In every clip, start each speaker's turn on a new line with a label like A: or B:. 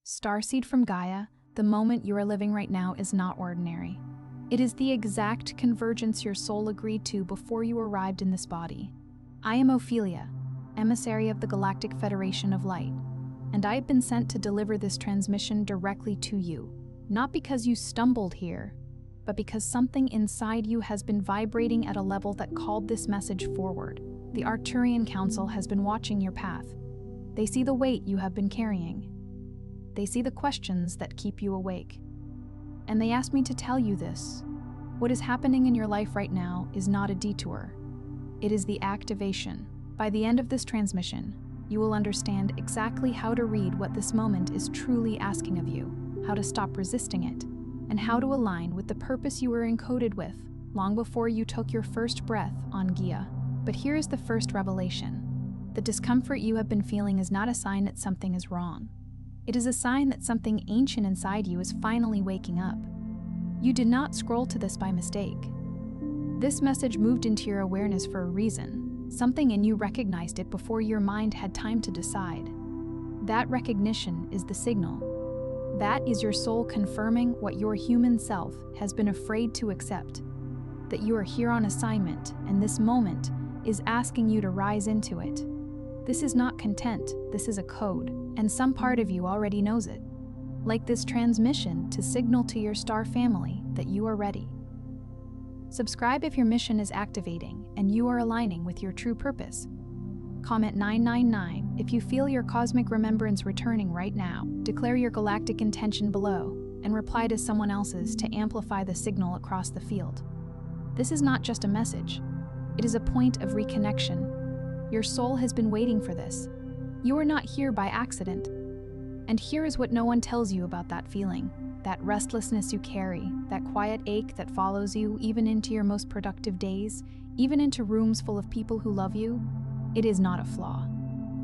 A: Starseed from Gaia, the moment you are living right now is not ordinary. It is the exact convergence your soul agreed to before you arrived in this body. I am Ophelia, emissary of the Galactic Federation of Light, and I have been sent to deliver this transmission directly to you, not because you stumbled here, but because something inside you has been vibrating at a level that called this message forward. The Arcturian Council has been watching your path. They see the weight you have been carrying. They see the questions that keep you awake. And they asked me to tell you this. What is happening in your life right now is not a detour. It is the activation. By the end of this transmission, you will understand exactly how to read what this moment is truly asking of you, how to stop resisting it, and how to align with the purpose you were encoded with long before you took your first breath on Gaia. But here is the first revelation. The discomfort you have been feeling is not a sign that something is wrong. It is a sign that something ancient inside you is finally waking up. You did not scroll to this by mistake. This message moved into your awareness for a reason. Something in you recognized it before your mind had time to decide. That recognition is the signal. That is your soul confirming what your human self has been afraid to accept. That you are here on assignment, and this moment is asking you to rise into it. This is not content, this is a code, and some part of you already knows it. Like this transmission to signal to your star family that you are ready. Subscribe if your mission is activating and you are aligning with your true purpose. Comment 999 if you feel your cosmic remembrance returning right now. Declare your galactic intention below and reply to someone else's to amplify the signal across the field. This is not just a message, it is a point of reconnection. Your soul has been waiting for this. You are not here by accident. And here is what no one tells you about that feeling, that restlessness you carry, that quiet ache that follows you even into your most productive days, even into rooms full of people who love you. It is not a flaw.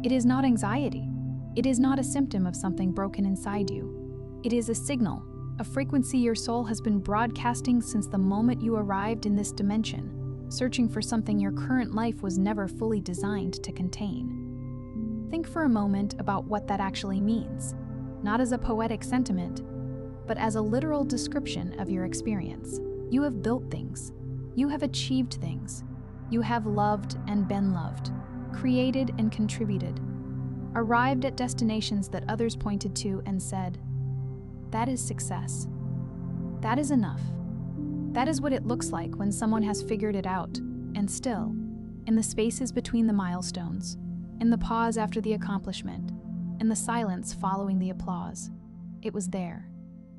A: It is not anxiety. It is not a symptom of something broken inside you. It is a signal, a frequency your soul has been broadcasting since the moment you arrived in this dimension, searching for something your current life was never fully designed to contain. Think for a moment about what that actually means, not as a poetic sentiment, but as a literal description of your experience. You have built things. You have achieved things. You have loved and been loved, created and contributed, arrived at destinations that others pointed to and said, "That is success. That is enough." That is what it looks like when someone has figured it out, and still, in the spaces between the milestones, in the pause after the accomplishment, in the silence following the applause, it was there,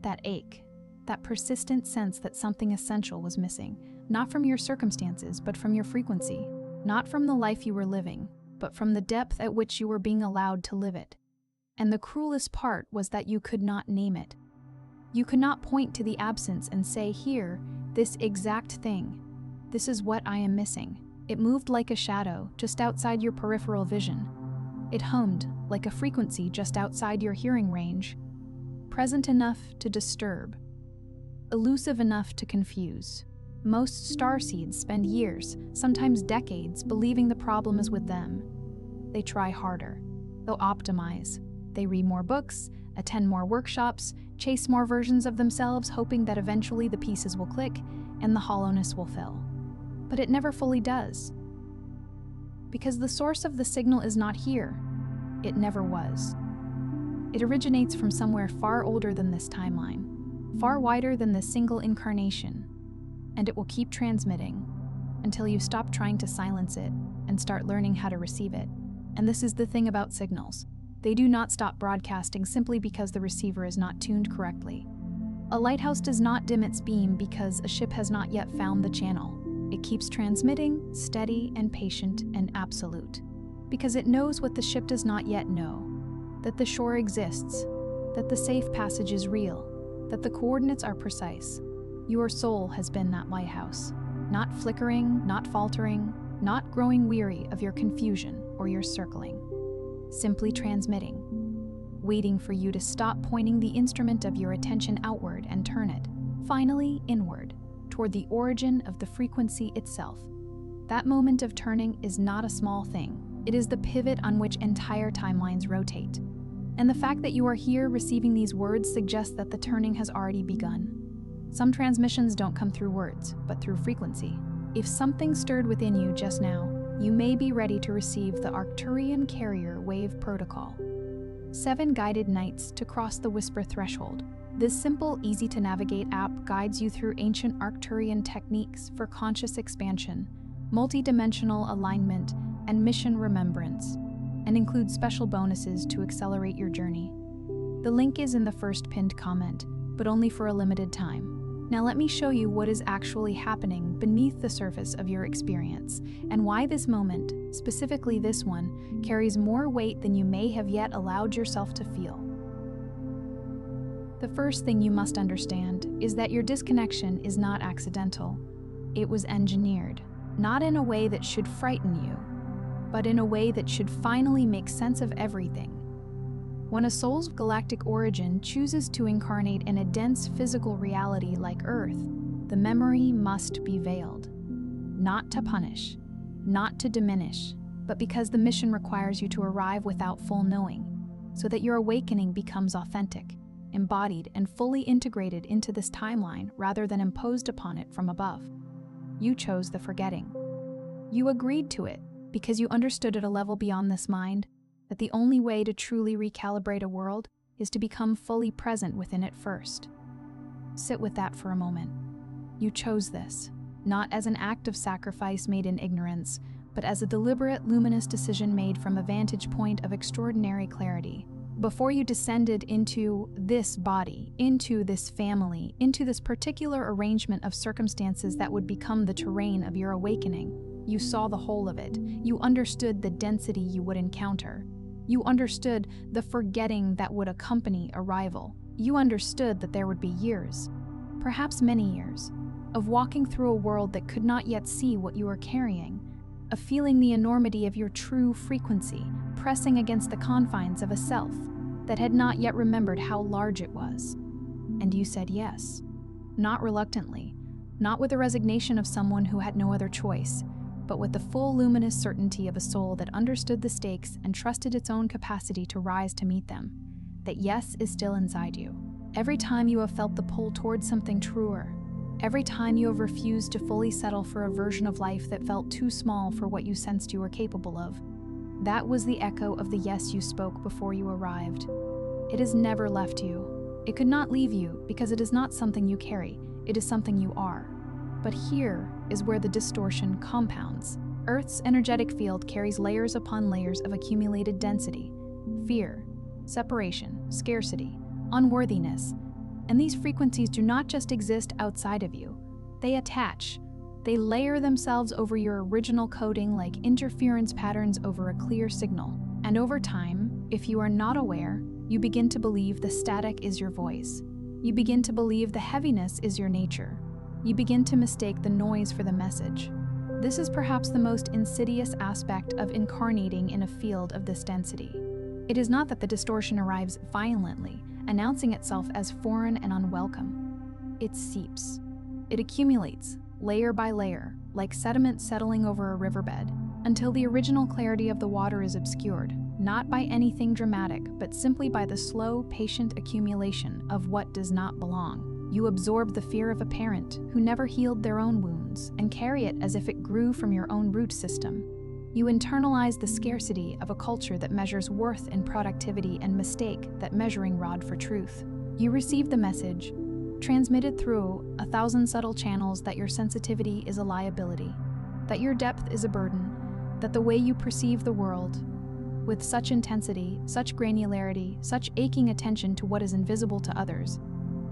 A: that ache, that persistent sense that something essential was missing, not from your circumstances, but from your frequency, not from the life you were living, but from the depth at which you were being allowed to live it. And the cruelest part was that you could not name it. You could not point to the absence and say, "Here, this exact thing. This is what I am missing." It moved like a shadow just outside your peripheral vision. It hummed like a frequency just outside your hearing range, present enough to disturb, elusive enough to confuse. Most starseeds spend years, sometimes decades, believing the problem is with them. They try harder. They'll optimize. They read more books, attend more workshops, chase more versions of themselves, hoping that eventually the pieces will click and the hollowness will fill. But it never fully does. Because the source of the signal is not here. It never was. It originates from somewhere far older than this timeline, far wider than this single incarnation, and it will keep transmitting until you stop trying to silence it and start learning how to receive it. And this is the thing about signals. They do not stop broadcasting simply because the receiver is not tuned correctly. A lighthouse does not dim its beam because a ship has not yet found the channel. It keeps transmitting, steady and patient and absolute, because it knows what the ship does not yet know, that the shore exists, that the safe passage is real, that the coordinates are precise. Your soul has been that lighthouse, not flickering, not faltering, not growing weary of your confusion or your circling. Simply transmitting, waiting for you to stop pointing the instrument of your attention outward and turn it, finally inward, toward the origin of the frequency itself. That moment of turning is not a small thing. It is the pivot on which entire timelines rotate. And the fact that you are here receiving these words suggests that the turning has already begun. Some transmissions don't come through words, but through frequency. If something stirred within you just now, you may be ready to receive the Arcturian Carrier Wave Protocol. 7 guided nights to cross the whisper threshold. This simple, easy-to-navigate app guides you through ancient Arcturian techniques for conscious expansion, multidimensional alignment, and mission remembrance, and includes special bonuses to accelerate your journey. The link is in the first pinned comment, but only for a limited time. Now let me show you what is actually happening beneath the surface of your experience, and why this moment, specifically this one, carries more weight than you may have yet allowed yourself to feel. The first thing you must understand is that your disconnection is not accidental. It was engineered, not in a way that should frighten you, but in a way that should finally make sense of everything. When a soul's galactic origin chooses to incarnate in a dense physical reality like Earth, the memory must be veiled. Not to punish, not to diminish, but because the mission requires you to arrive without full knowing, so that your awakening becomes authentic, embodied, and fully integrated into this timeline rather than imposed upon it from above. You chose the forgetting. You agreed to it because you understood at a level beyond this mind that the only way to truly recalibrate a world is to become fully present within it first. Sit with that for a moment. You chose this, not as an act of sacrifice made in ignorance, but as a deliberate, luminous decision made from a vantage point of extraordinary clarity. Before you descended into this body, into this family, into this particular arrangement of circumstances that would become the terrain of your awakening, you saw the whole of it. You understood the density you would encounter. You understood the forgetting that would accompany arrival. You understood that there would be years, perhaps many years, of walking through a world that could not yet see what you were carrying, of feeling the enormity of your true frequency pressing against the confines of a self that had not yet remembered how large it was. And you said yes, not reluctantly, not with the resignation of someone who had no other choice, but with the full luminous certainty of a soul that understood the stakes and trusted its own capacity to rise to meet them. That yes is still inside you. Every time you have felt the pull towards something truer, every time you have refused to fully settle for a version of life that felt too small for what you sensed you were capable of, that was the echo of the yes you spoke before you arrived. It has never left you. It could not leave you because it is not something you carry, it is something you are. But here is where the distortion compounds. Earth's energetic field carries layers upon layers of accumulated density, fear, separation, scarcity, unworthiness, and these frequencies do not just exist outside of you. They attach. They layer themselves over your original coding like interference patterns over a clear signal. And over time, if you are not aware, you begin to believe the static is your voice. You begin to believe the heaviness is your nature. You begin to mistake the noise for the message. This is perhaps the most insidious aspect of incarnating in a field of this density. It is not that the distortion arrives violently, announcing itself as foreign and unwelcome. It seeps. It accumulates, layer by layer, like sediment settling over a riverbed, until the original clarity of the water is obscured, not by anything dramatic, but simply by the slow, patient accumulation of what does not belong. You absorb the fear of a parent who never healed their own wounds and carry it as if it grew from your own root system. You internalize the scarcity of a culture that measures worth in productivity and mistake that measuring rod for truth. You receive the message, transmitted through 1,000 subtle channels, that your sensitivity is a liability, that your depth is a burden, that the way you perceive the world, with such intensity, such granularity, such aching attention to what is invisible to others,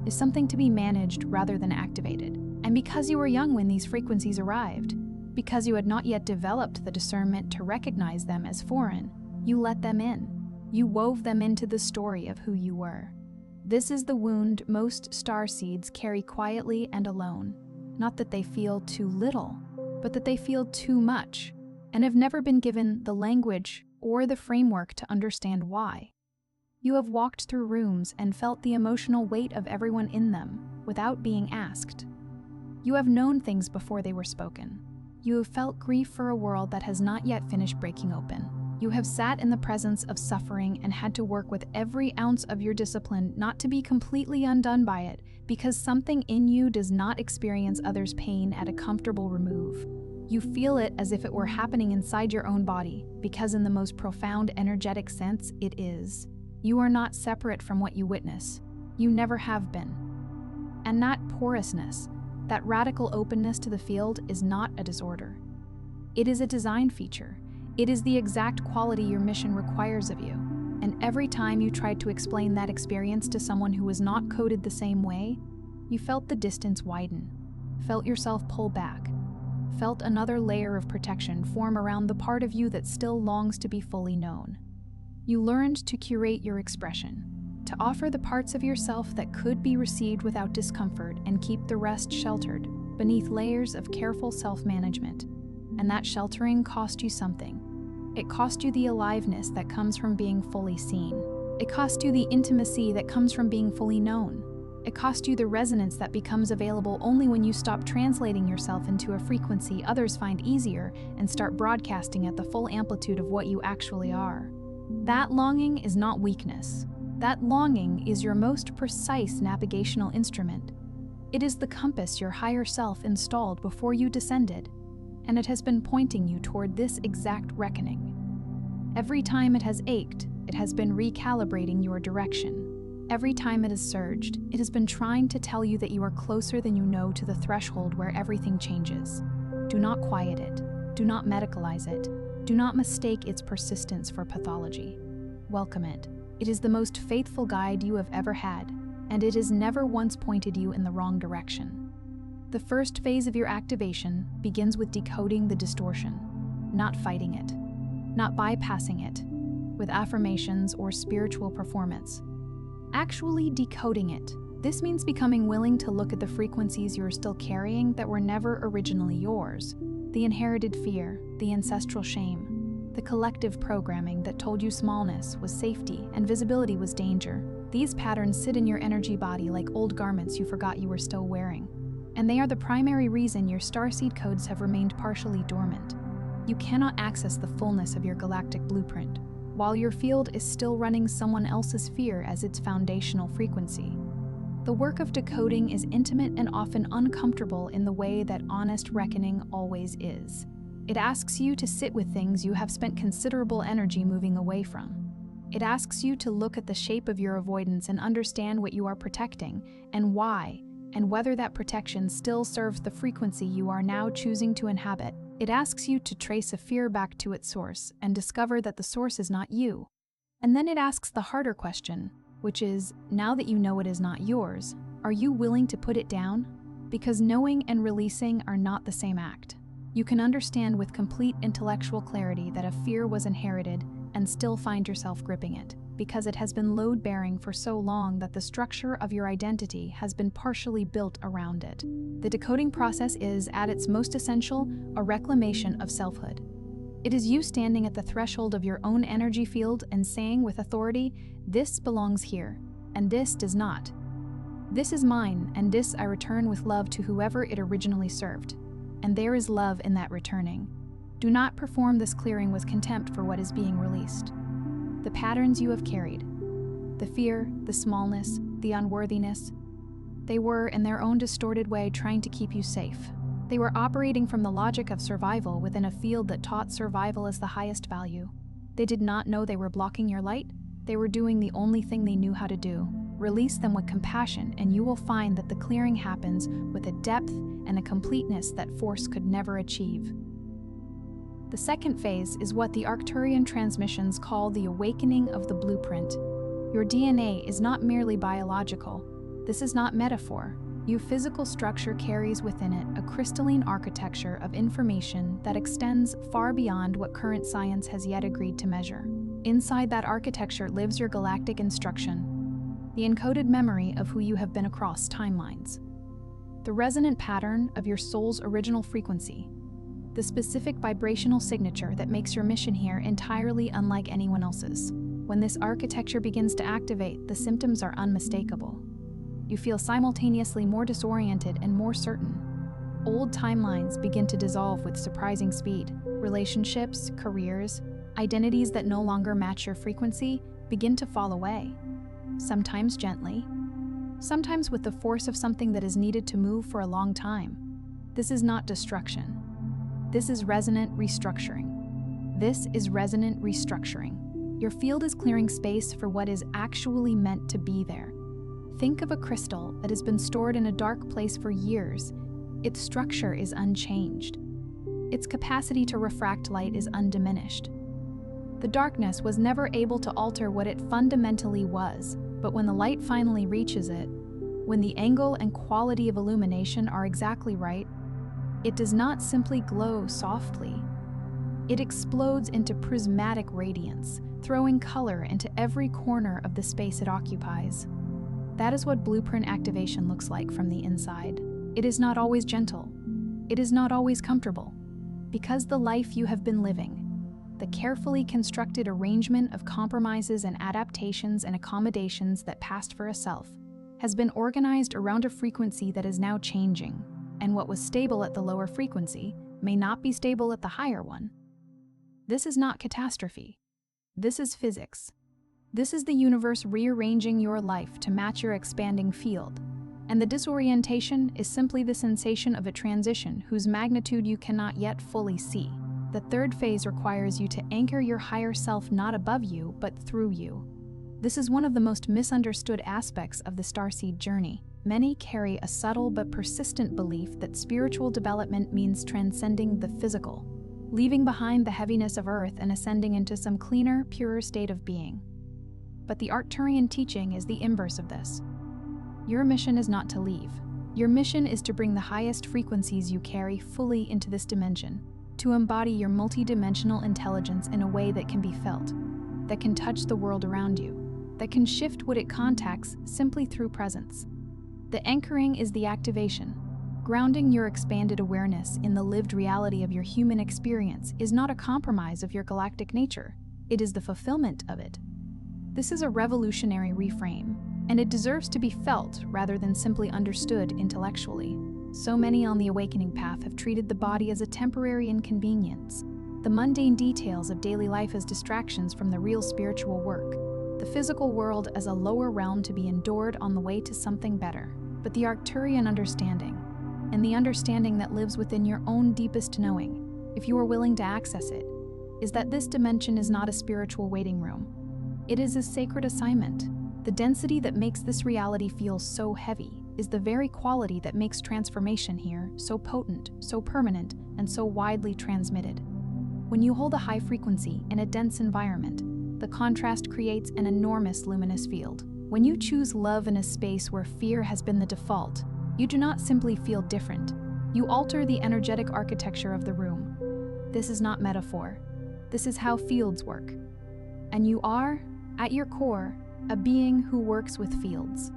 A: is something to be managed rather than activated. And because you were young when these frequencies arrived, because you had not yet developed the discernment to recognize them as foreign, you let them in. You wove them into the story of who you were. This is the wound most starseeds carry quietly and alone. Not that they feel too little, but that they feel too much, and have never been given the language or the framework to understand why. You have walked through rooms and felt the emotional weight of everyone in them without being asked. You have known things before they were spoken. You have felt grief for a world that has not yet finished breaking open. You have sat in the presence of suffering and had to work with every ounce of your discipline not to be completely undone by it, because something in you does not experience others' pain at a comfortable remove. You feel it as if it were happening inside your own body, because in the most profound energetic sense, it is. You are not separate from what you witness. You never have been. And that porousness, that radical openness to the field, is not a disorder. It is a design feature. It is the exact quality your mission requires of you. And every time you tried to explain that experience to someone who was not coded the same way, you felt the distance widen, felt yourself pull back, felt another layer of protection form around the part of you that still longs to be fully known. You learned to curate your expression, to offer the parts of yourself that could be received without discomfort and keep the rest sheltered beneath layers of careful self-management. And that sheltering cost you something. It cost you the aliveness that comes from being fully seen. It cost you the intimacy that comes from being fully known. It cost you the resonance that becomes available only when you stop translating yourself into a frequency others find easier and start broadcasting at the full amplitude of what you actually are. That longing is not weakness. That longing is your most precise navigational instrument. It is the compass your higher self installed before you descended, and it has been pointing you toward this exact reckoning. Every time it has ached, it has been recalibrating your direction. Every time it has surged, it has been trying to tell you that you are closer than you know to the threshold where everything changes. Do not quiet it. Do not medicalize it. Do not mistake its persistence for pathology. Welcome it. It is the most faithful guide you have ever had, and it has never once pointed you in the wrong direction. The first phase of your activation begins with decoding the distortion, not fighting it, not bypassing it with affirmations or spiritual performance. Actually decoding it. This means becoming willing to look at the frequencies you are still carrying that were never originally yours. The inherited fear, the ancestral shame, the collective programming that told you smallness was safety and visibility was danger. These patterns sit in your energy body like old garments you forgot you were still wearing. And they are the primary reason your starseed codes have remained partially dormant. You cannot access the fullness of your galactic blueprint, while your field is still running someone else's fear as its foundational frequency. The work of decoding is intimate and often uncomfortable in the way that honest reckoning always is. It asks you to sit with things you have spent considerable energy moving away from. It asks you to look at the shape of your avoidance and understand what you are protecting, and why, and whether that protection still serves the frequency you are now choosing to inhabit. It asks you to trace a fear back to its source and discover that the source is not you. And then it asks the harder question, which is, now that you know it is not yours, are you willing to put it down? Because knowing and releasing are not the same act. You can understand with complete intellectual clarity that a fear was inherited and still find yourself gripping it, because it has been load-bearing for so long that the structure of your identity has been partially built around it. The decoding process is, at its most essential, a reclamation of selfhood. It is you standing at the threshold of your own energy field and saying with authority, this belongs here, and this does not. This is mine, and this I return with love to whoever it originally served. And there is love in that returning. Do not perform this clearing with contempt for what is being released. The patterns you have carried, the fear, the smallness, the unworthiness, they were, in their own distorted way, trying to keep you safe. They were operating from the logic of survival within a field that taught survival as the highest value. They did not know they were blocking your light. They were doing the only thing they knew how to do. Release them with compassion, and you will find that the clearing happens with a depth and a completeness that force could never achieve. The second phase is what the Arcturian transmissions call the awakening of the blueprint. Your DNA is not merely biological. This is not metaphor. Your physical structure carries within it a crystalline architecture of information that extends far beyond what current science has yet agreed to measure. Inside that architecture lives your galactic instruction, the encoded memory of who you have been across timelines, the resonant pattern of your soul's original frequency, the specific vibrational signature that makes your mission here entirely unlike anyone else's. When this architecture begins to activate, the symptoms are unmistakable. You feel simultaneously more disoriented and more certain. Old timelines begin to dissolve with surprising speed. Relationships, careers, Identities that no longer match your frequency begin to fall away, sometimes gently, sometimes with the force of something that is needed to move for a long time. This is not destruction. This is resonant restructuring. This is resonant restructuring. Your field is clearing space for what is actually meant to be there. Think of a crystal that has been stored in a dark place for years. Its structure is unchanged. Its capacity to refract light is undiminished. The darkness was never able to alter what it fundamentally was, but when the light finally reaches it, when the angle and quality of illumination are exactly right, it does not simply glow softly. It explodes into prismatic radiance, throwing color into every corner of the space it occupies. That is what blueprint activation looks like from the inside. It is not always gentle. It is not always comfortable. Because the life you have been living, the carefully constructed arrangement of compromises and adaptations and accommodations that passed for a self, has been organized around a frequency that is now changing, and what was stable at the lower frequency may not be stable at the higher one. This is not catastrophe. This is physics. This is the universe rearranging your life to match your expanding field, and the disorientation is simply the sensation of a transition whose magnitude you cannot yet fully see. The third phase requires you to anchor your higher self not above you, but through you. This is one of the most misunderstood aspects of the Starseed journey. Many carry a subtle but persistent belief that spiritual development means transcending the physical, leaving behind the heaviness of Earth and ascending into some cleaner, purer state of being. But the Arcturian teaching is the inverse of this. Your mission is not to leave. Your mission is to bring the highest frequencies you carry fully into this dimension, to embody your multidimensional intelligence in a way that can be felt, that can touch the world around you, that can shift what it contacts simply through presence. The anchoring is the activation. Grounding your expanded awareness in the lived reality of your human experience is not a compromise of your galactic nature. It is the fulfillment of it. This is a revolutionary reframe, and it deserves to be felt rather than simply understood intellectually. So many on the awakening path have treated the body as a temporary inconvenience, the mundane details of daily life as distractions from the real spiritual work, the physical world as a lower realm to be endured on the way to something better. But the Arcturian understanding, and the understanding that lives within your own deepest knowing, if you are willing to access it, is that this dimension is not a spiritual waiting room. It is a sacred assignment. The density that makes this reality feel so heavy is the very quality that makes transformation here so potent, so permanent, and so widely transmitted. When you hold a high frequency in a dense environment, the contrast creates an enormous luminous field. When you choose love in a space where fear has been the default, you do not simply feel different. You alter the energetic architecture of the room. This is not metaphor. This is how fields work. And you are, at your core, a being who works with fields.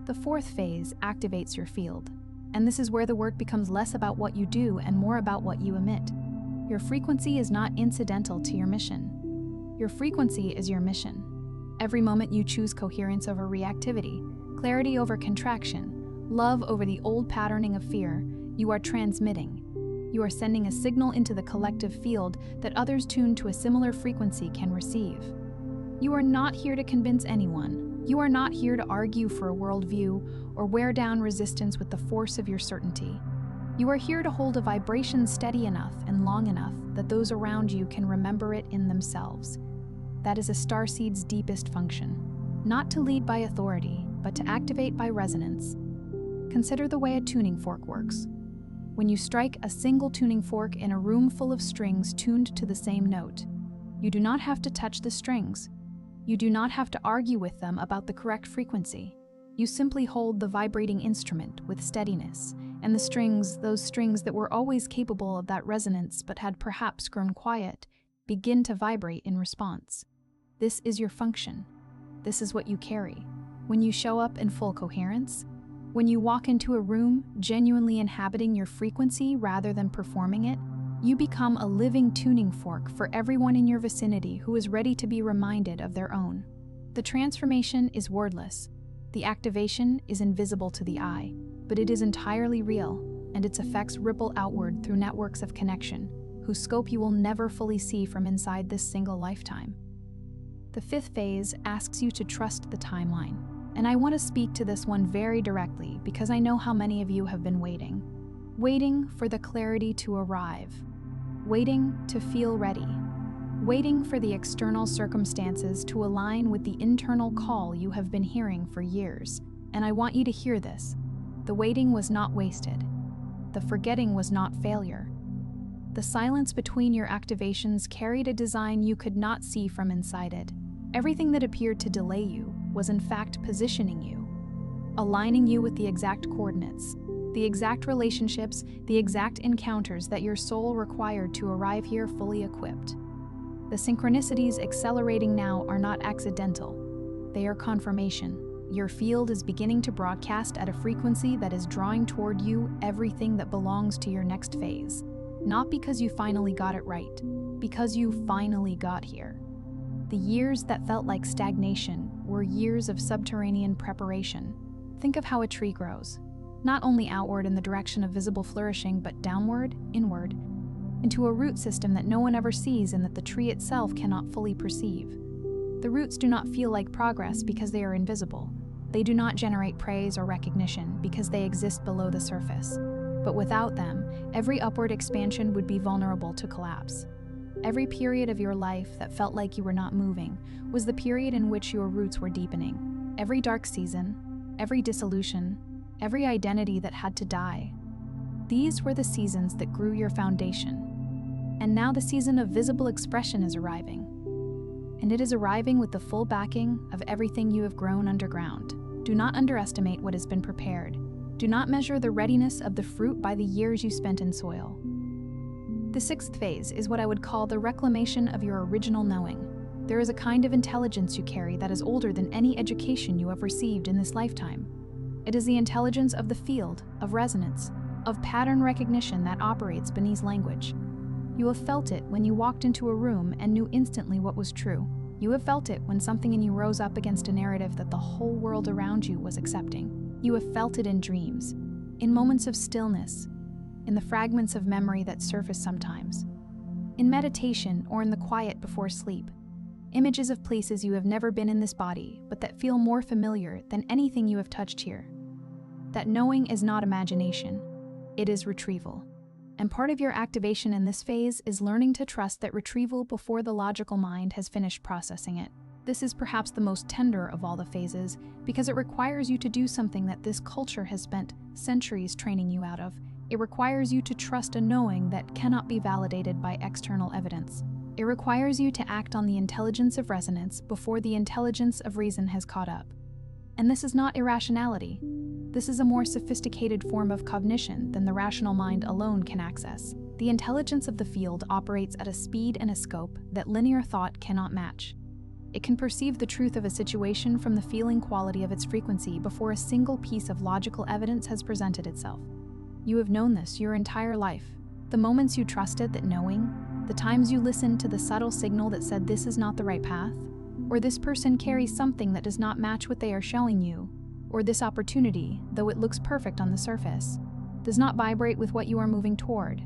A: The fourth phase activates your field, and this is where the work becomes less about what you do and more about what you emit. Your frequency is not incidental to your mission. Your frequency is your mission. Every moment you choose coherence over reactivity, clarity over contraction, love over the old patterning of fear, you are transmitting. You are sending a signal into the collective field that others tuned to a similar frequency can receive. You are not here to convince anyone. You are not here to argue for a worldview or wear down resistance with the force of your certainty. You are here to hold a vibration steady enough and long enough that those around you can remember it in themselves. That is a starseed's deepest function. Not to lead by authority, but to activate by resonance. Consider the way a tuning fork works. When you strike a single tuning fork in a room full of strings tuned to the same note, you do not have to touch the strings. You do not have to argue with them about the correct frequency. You simply hold the vibrating instrument with steadiness, and the strings, those strings that were always capable of that resonance but had perhaps grown quiet, begin to vibrate in response. This is your function. This is what you carry. When you show up in full coherence, when you walk into a room genuinely inhabiting your frequency rather than performing it, you become a living tuning fork for everyone in your vicinity who is ready to be reminded of their own. The transformation is wordless. The activation is invisible to the eye, but it is entirely real, and its effects ripple outward through networks of connection. whose scope you will never fully see from inside this single lifetime. The fifth phase asks you to trust the timeline, and I want to speak to this one very directly because I know how many of you have been waiting. Waiting for the clarity to arrive. Waiting to feel ready. Waiting for the external circumstances to align with the internal call you have been hearing for years. And I want you to hear this. The waiting was not wasted. The forgetting was not failure. The silence between your activations carried a design you could not see from inside it. Everything that appeared to delay you was in fact positioning you, aligning you with the exact coordinates, the exact relationships, the exact encounters that your soul required to arrive here fully equipped. The synchronicities accelerating now are not accidental. They are confirmation. Your field is beginning to broadcast at a frequency that is drawing toward you everything that belongs to your next phase. Not because you finally got it right, because you finally got here. The years that felt like stagnation were years of subterranean preparation. Think of how a tree grows, not only outward in the direction of visible flourishing, but downward, inward, into a root system that no one ever sees and that the tree itself cannot fully perceive. The roots do not feel like progress because they are invisible. They do not generate praise or recognition because they exist below the surface. But without them, every upward expansion would be vulnerable to collapse. Every period of your life that felt like you were not moving was the period in which your roots were deepening. Every dark season, every dissolution, every identity that had to die. These were the seasons that grew your foundation. And now the season of visible expression is arriving. And it is arriving with the full backing of everything you have grown underground. Do not underestimate what has been prepared. Do not measure the readiness of the fruit by the years you spent in soil. The sixth phase is what I would call the reclamation of your original knowing. There is a kind of intelligence you carry that is older than any education you have received in this lifetime. It is the intelligence of the field, of resonance, of pattern recognition that operates beneath language. You have felt it when you walked into a room and knew instantly what was true. You have felt it when something in you rose up against a narrative that the whole world around you was accepting. You have felt it in dreams, in moments of stillness, in the fragments of memory that surface sometimes, in meditation or in the quiet before sleep. Images of places you have never been in this body, but that feel more familiar than anything you have touched here. That knowing is not imagination, it is retrieval. And part of your activation in this phase is learning to trust that retrieval before the logical mind has finished processing it. This is perhaps the most tender of all the phases because it requires you to do something that this culture has spent centuries training you out of. It requires you to trust a knowing that cannot be validated by external evidence. It requires you to act on the intelligence of resonance before the intelligence of reason has caught up. And this is not irrationality. This is a more sophisticated form of cognition than the rational mind alone can access. The intelligence of the field operates at a speed and a scope that linear thought cannot match. It can perceive the truth of a situation from the feeling quality of its frequency before a single piece of logical evidence has presented itself. You have known this your entire life. The moments you trusted that knowing, the times you listened to the subtle signal that said this is not the right path, or this person carries something that does not match what they are showing you, or this opportunity, though it looks perfect on the surface, does not vibrate with what you are moving toward.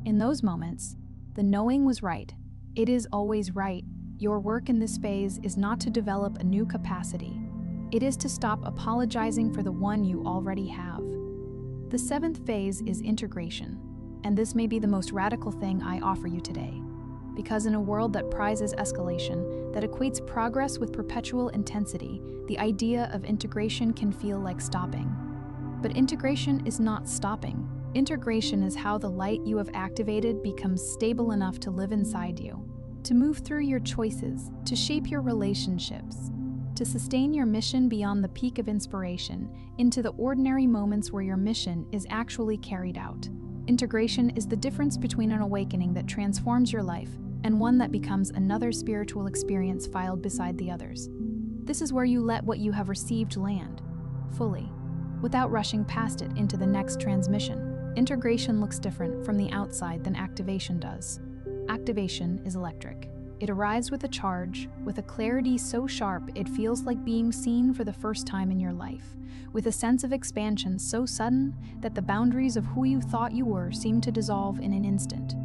A: In those moments, the knowing was right. It is always right. Your work in this phase is not to develop a new capacity. It is to stop apologizing for the one you already have. The seventh phase is integration, and this may be the most radical thing I offer you today. Because in a world that prizes escalation, that equates progress with perpetual intensity, the idea of integration can feel like stopping. But integration is not stopping. Integration is how the light you have activated becomes stable enough to live inside you, to move through your choices, to shape your relationships, to sustain your mission beyond the peak of inspiration into the ordinary moments where your mission is actually carried out. Integration is the difference between an awakening that transforms your life and one that becomes another spiritual experience filed beside the others. This is where you let what you have received land, fully, without rushing past it into the next transmission. Integration looks different from the outside than activation does. Activation is electric. It arrives with a charge, with a clarity so sharp it feels like being seen for the first time in your life, with a sense of expansion so sudden that the boundaries of who you thought you were seem to dissolve in an instant.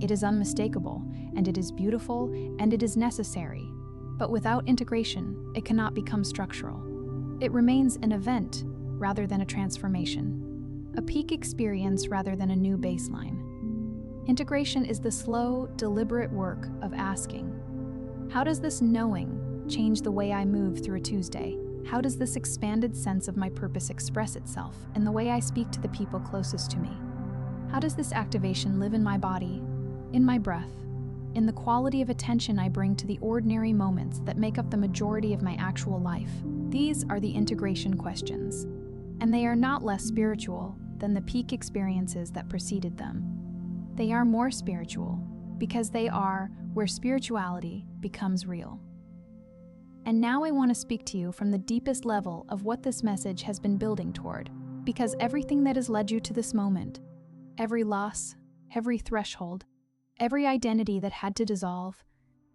A: It is unmistakable, and it is beautiful, and it is necessary. But without integration, it cannot become structural. It remains an event rather than a transformation, a peak experience rather than a new baseline. Integration is the slow, deliberate work of asking, how does this knowing change the way I move through a Tuesday? How does this expanded sense of my purpose express itself in the way I speak to the people closest to me? How does this activation live in my body, in my breath, in the quality of attention I bring to the ordinary moments that make up the majority of my actual life? These are the integration questions, and they are not less spiritual than the peak experiences that preceded them. They are more spiritual because they are where spirituality becomes real. And now I want to speak to you from the deepest level of what this message has been building toward, because everything that has led you to this moment, every loss, every threshold, every identity that had to dissolve,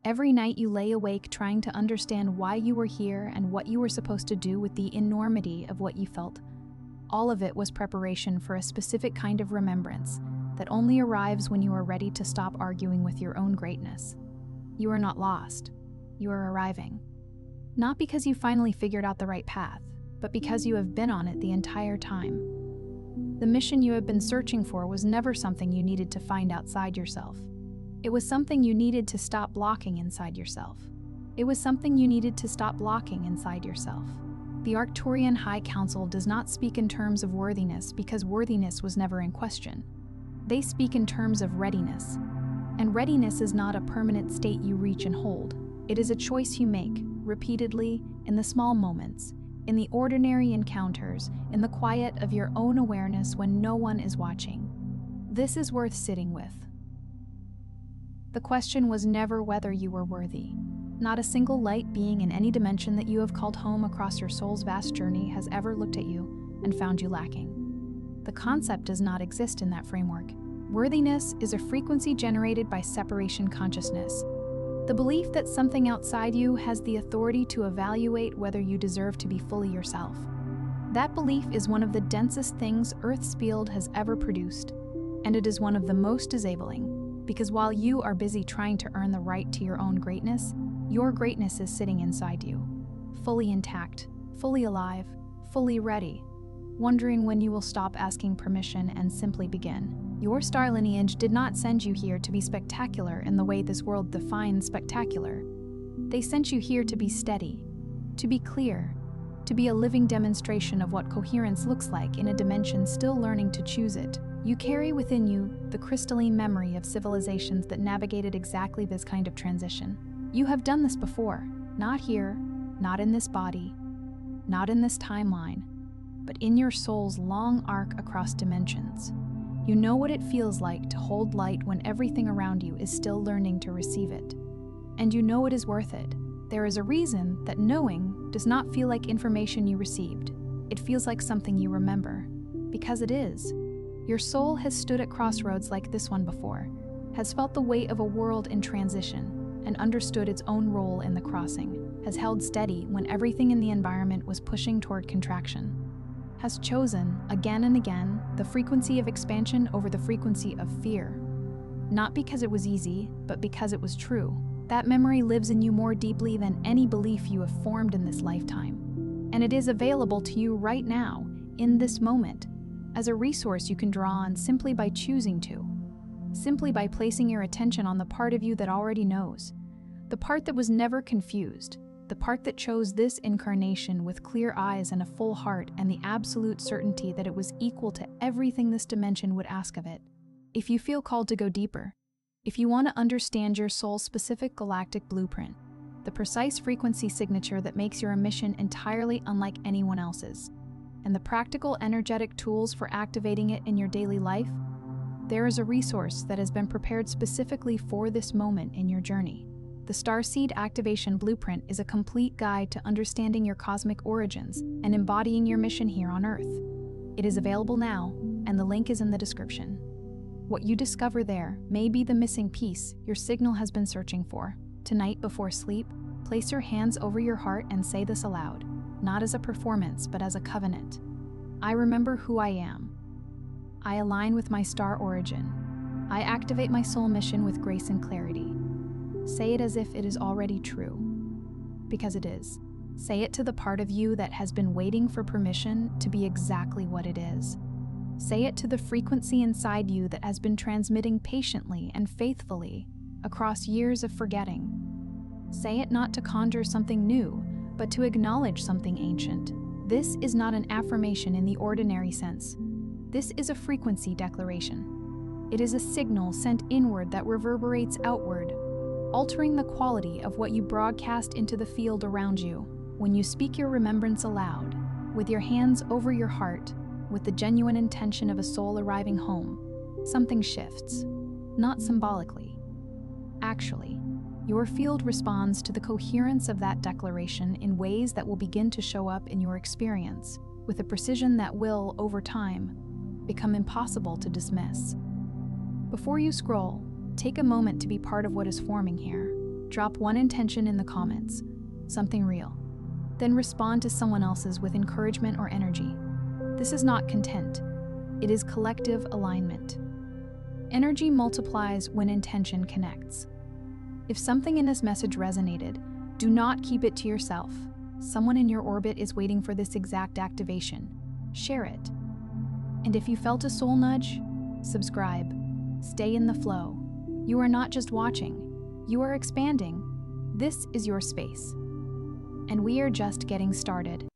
A: every night you lay awake trying to understand why you were here and what you were supposed to do with the enormity of what you felt, all of it was preparation for a specific kind of remembrance that only arrives when you are ready to stop arguing with your own greatness. You are not lost. You are arriving. Not because you finally figured out the right path, but because you have been on it the entire time. The mission you have been searching for was never something you needed to find outside yourself. It was something you needed to stop blocking inside yourself. It was something you needed to stop blocking inside yourself. The Arcturian High Council does not speak in terms of worthiness because worthiness was never in question. They speak in terms of readiness. And readiness is not a permanent state you reach and hold. It is a choice you make, repeatedly, in the small moments, in the ordinary encounters, in the quiet of your own awareness when no one is watching. This is worth sitting with. The question was never whether you were worthy. Not a single light being in any dimension that you have called home across your soul's vast journey has ever looked at you and found you lacking. The concept does not exist in that framework. Worthiness is a frequency generated by separation consciousness. The belief that something outside you has the authority to evaluate whether you deserve to be fully yourself. That belief is one of the densest things Earth's field has ever produced, and it is one of the most disabling, because while you are busy trying to earn the right to your own greatness, your greatness is sitting inside you, fully intact, fully alive, fully ready, wondering when you will stop asking permission and simply begin. Your star lineage did not send you here to be spectacular in the way this world defines spectacular. They sent you here to be steady, to be clear, to be a living demonstration of what coherence looks like in a dimension still learning to choose it. You carry within you the crystalline memory of civilizations that navigated exactly this kind of transition. You have done this before, not here, not in this body, not in this timeline, but in your soul's long arc across dimensions. You know what it feels like to hold light when everything around you is still learning to receive it. And you know it is worth it. There is a reason that knowing does not feel like information you received. It feels like something you remember. Because it is. Your soul has stood at crossroads like this one before, has felt the weight of a world in transition, and understood its own role in the crossing, has held steady when everything in the environment was pushing toward contraction, has chosen, again and again, the frequency of expansion over the frequency of fear. Not because it was easy, but because it was true. That memory lives in you more deeply than any belief you have formed in this lifetime. And it is available to you right now, in this moment, as a resource you can draw on simply by choosing to. Simply by placing your attention on the part of you that already knows. The part that was never confused. The part that chose this incarnation with clear eyes and a full heart and the absolute certainty that it was equal to everything this dimension would ask of it. If you feel called to go deeper, if you want to understand your soul's specific galactic blueprint, the precise frequency signature that makes your mission entirely unlike anyone else's, and the practical energetic tools for activating it in your daily life, there is a resource that has been prepared specifically for this moment in your journey. The Starseed Activation Blueprint is a complete guide to understanding your cosmic origins and embodying your mission here on Earth. It is available now, and the link is in the description. What you discover there may be the missing piece your signal has been searching for. Tonight before sleep, place your hands over your heart and say this aloud, not as a performance but as a covenant. I remember who I am. I align with my star origin. I activate my soul mission with grace and clarity. Say it as if it is already true. Because it is. Say it to the part of you that has been waiting for permission to be exactly what it is. Say it to the frequency inside you that has been transmitting patiently and faithfully across years of forgetting. Say it not to conjure something new, but to acknowledge something ancient. This is not an affirmation in the ordinary sense. This is a frequency declaration. It is a signal sent inward that reverberates outward, altering the quality of what you broadcast into the field around you. When you speak your remembrance aloud, with your hands over your heart, with the genuine intention of a soul arriving home, something shifts, not symbolically. Actually, your field responds to the coherence of that declaration in ways that will begin to show up in your experience, with a precision that will, over time, become impossible to dismiss. Before you scroll, take a moment to be part of what is forming here. Drop one intention in the comments, something real. Then respond to someone else's with encouragement or energy. This is not content. It is collective alignment. Energy multiplies when intention connects. If something in this message resonated, do not keep it to yourself. Someone in your orbit is waiting for this exact activation. Share it. And if you felt a soul nudge, subscribe. Stay in the flow. You are not just watching, you are expanding. This is your space. And we are just getting started.